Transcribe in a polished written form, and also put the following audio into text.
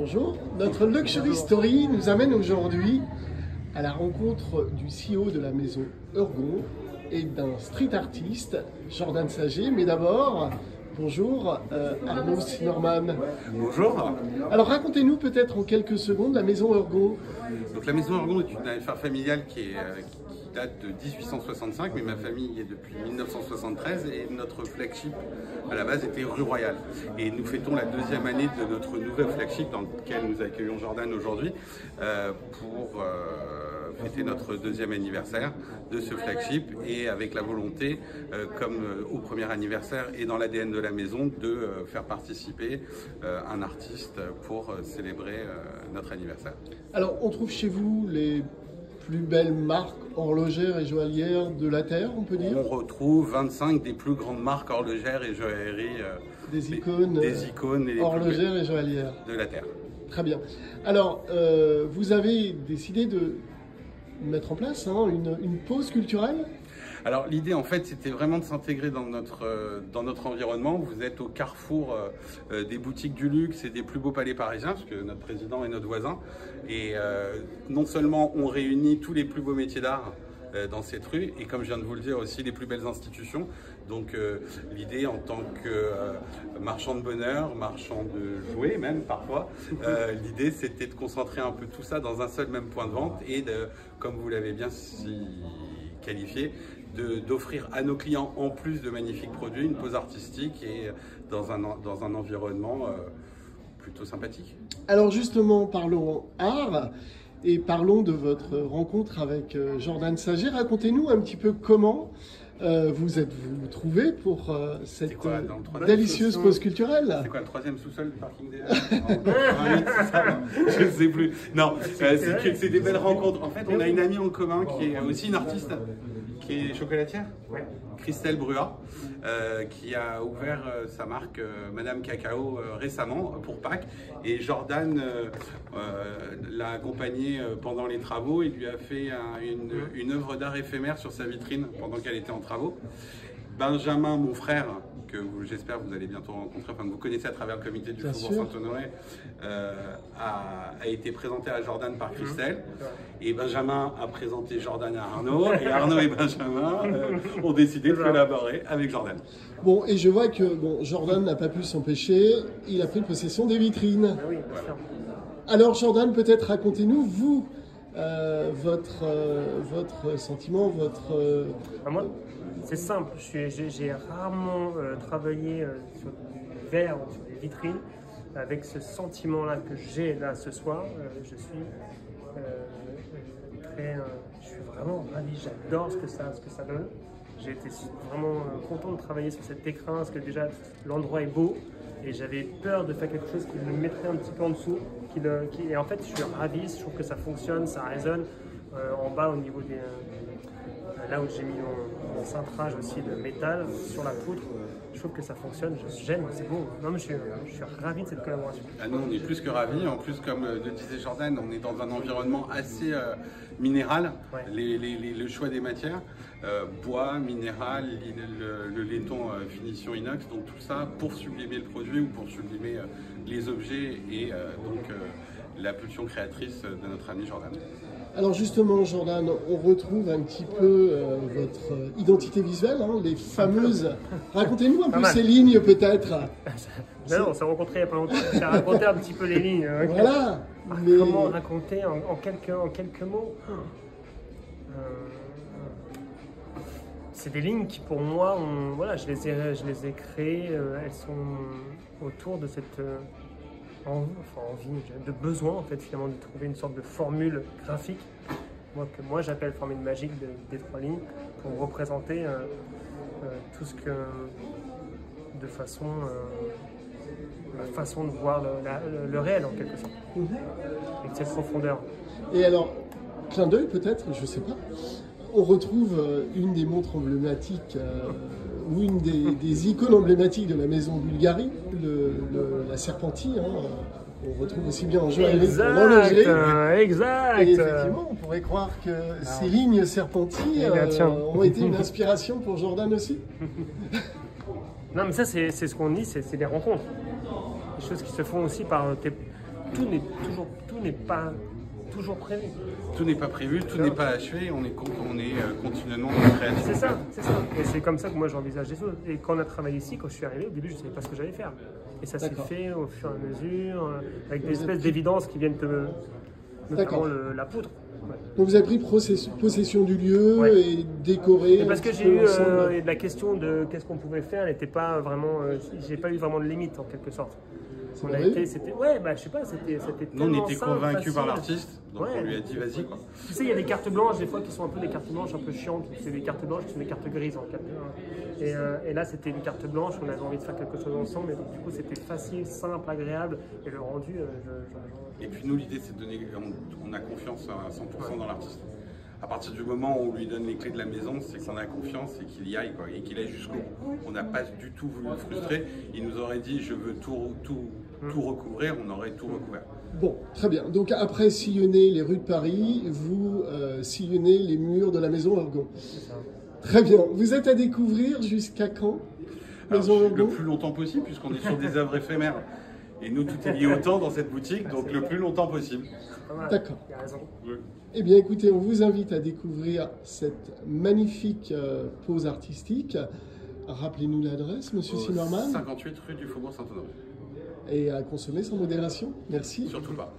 Bonjour, notre Luxury Story nous amène aujourd'hui à la rencontre du CEO de la maison Urgon et d'un street artiste, Jordan Sager. Mais d'abord, bonjour Arnaud Sinorman. Bonjour. Alors racontez-nous peut-être en quelques secondes la maison Urgon. Donc la maison Urgon est une affaire familiale qui date de 1865, mais ma famille y est depuis 1973 et notre flagship à la base était rue Royale. Et nous fêtons la deuxième année de notre nouvel flagship dans lequel nous accueillons Jordan aujourd'hui pour fêter notre deuxième anniversaire de ce flagship et avec la volonté, comme au premier anniversaire et dans l'ADN de la maison, de faire participer un artiste pour célébrer notre anniversaire. Alors on trouve chez vous les plus belles marques horlogères et joaillières de la Terre, on peut dire? On retrouve 25 des plus grandes marques horlogères et joailleries, des icônes et horlogères et joaillières de la Terre. Très bien. Alors, vous avez décidé de mettre en place une pause culturelle? Alors l'idée en fait c'était vraiment de s'intégrer dans notre environnement. Vous êtes au carrefour des boutiques du luxe et des plus beaux palais parisiens, parce que notre président est notre voisin. Et non seulement on réunit tous les plus beaux métiers d'art dans cette rue, et comme je viens de vous le dire aussi les plus belles institutions. Donc l'idée en tant que marchand de bonheur, marchand de jouets même parfois, l'idée c'était de concentrer un peu tout ça dans un seul même point de vente et de, comme vous l'avez bien qualifié, d'offrir à nos clients, en plus de magnifiques produits, une pause artistique et dans un environnement plutôt sympathique. Alors justement, parlons art et parlons de votre rencontre avec Jordan Sager. Racontez-nous un petit peu comment vous êtes-vous trouvé pour cette délicieuse pause culturelle. C'est quoi, le troisième sous-sol du parking des... Je ne sais plus. Non, c'est des belles rencontres. En fait, on a une amie en commun qui est aussi une artiste, qui est chocolatière, Christelle Bruat, qui a ouvert sa marque Madame Cacao récemment pour Pâques. Et Jordan l'a accompagnée pendant les travaux et lui a fait une œuvre d'art éphémère sur sa vitrine pendant qu'elle était en travaux. Benjamin, mon frère, que j'espère vous allez bientôt rencontrer, enfin que vous connaissez à travers le comité du Faubourg Saint-Honoré, a été présenté à Jordan par Christelle. Et Benjamin a présenté Jordan à Arnaud, et Arnaud et Benjamin ont décidé de collaborer avec Jordan. Bon, et je vois que Jordan n'a pas pu s'empêcher, il a pris possession des vitrines. Oui, bien sûr. Alors Jordan, peut-être racontez-nous, vous, votre sentiment, votre... Moi, c'est simple, j'ai rarement travaillé sur des verres ou sur des vitrines avec ce sentiment-là que j'ai là ce soir. Je suis vraiment ravi, j'adore ce que ça donne. J'ai été vraiment content de travailler sur cet écrin parce que déjà l'endroit est beau et j'avais peur de faire quelque chose qui me mettrait un petit peu en dessous. Et en fait, je suis ravi, je trouve que ça fonctionne, ça résonne. En bas, au niveau des... là où j'ai mis mon cintrage aussi de métal sur la poutre, je trouve que ça fonctionne, j'aime, c'est beau. Non, mais je suis ravi de cette collaboration. Ah non, on est plus que ravis. En plus, comme le disait Jordan, on est dans un environnement assez minéral. Ouais. Le choix des matières, bois, minéral, le laiton finition inox, donc tout ça pour sublimer le produit ou pour sublimer les objets et la pulsion créatrice de notre ami Jordan. Alors justement, Jordan, on retrouve un petit peu votre identité visuelle, les fameuses... Racontez-nous un peu ces lignes, peut-être. Non, on s'est rencontrés il n'y a pas longtemps, j'ai raconté un petit peu les lignes. Voilà. Mais... Comment raconter en quelques mots? C'est des lignes qui, pour moi, voilà, je les ai créées, elles sont autour de cette... envie, de besoin en fait finalement de trouver une sorte de formule graphique que moi j'appelle formule magique des trois lignes pour représenter tout ce que de façon la façon de voir le réel en quelque sorte avec cette profondeur. Et alors clin d'œil peut-être, je sais pas, on retrouve une des montres emblématiques ou une des icônes emblématiques de la maison Bulgari, la Serpentine, on retrouve aussi bien en joaillerie qu'en horlogerie. Exact. Et effectivement, on pourrait croire que ces lignes Serpentine ont été une inspiration pour Jordan aussi. Non, mais ça, c'est ce qu'on dit, c'est des rencontres. Des choses qui se font aussi par tout n'est pas toujours prévu. Tout n'est pas prévu, tout n'est pas achevé, on est continuellement en création. C'est ça, c'est ça. Et c'est comme ça que moi j'envisage les choses. Et quand on a travaillé ici, quand je suis arrivé, au début je ne savais pas ce que j'allais faire. Et ça s'est fait au fur et à mesure, avec des espèces d'évidences qui viennent notamment la poudre. Ouais. Donc vous avez pris possession du lieu et décoré. Parce que j'ai eu la question de qu'est-ce qu'on pouvait faire, n'était pas vraiment. J'ai pas eu vraiment de limite en quelque sorte. On a été, c'était, ouais, bah je sais pas, c'était Nous on était simple, convaincus par facile. l'artiste, donc on lui a dit vas-y quoi. Tu sais, il y a des cartes blanches des fois qui sont un peu des cartes blanches un peu chiantes. C'est des cartes blanches qui sont des cartes grises en fait. Et là c'était une carte blanche, on avait envie de faire quelque chose ensemble, et donc du coup c'était facile, simple, agréable, et le rendu. Et puis nous l'idée c'est de donner, on a confiance à 100% dans l'artiste. À partir du moment où on lui donne les clés de la maison, c'est qu'on a confiance et qu'il y aille quoi, et qu'il aille jusqu'au bout. On n'a pas du tout voulu le frustrer. Il nous aurait dit je veux tout recouvrir, on aurait tout recouvert. Bon, très bien. Donc après sillonner les rues de Paris, vous sillonnez les murs de la maison Orgon. Très bien. Vous êtes à découvrir jusqu'à quand, maison Orgon ? Le plus longtemps possible, puisqu'on est sur des œuvres éphémères. Et nous, tout est lié au temps dans cette boutique, donc le plus longtemps possible. D'accord. Il a raison. Oui. Eh bien, écoutez, on vous invite à découvrir cette magnifique pose artistique. Rappelez-nous l'adresse, Monsieur Zimmermann. 58 rue du Faubourg Saint-Honoré. Et à consommer sans modération. Merci. Surtout pas.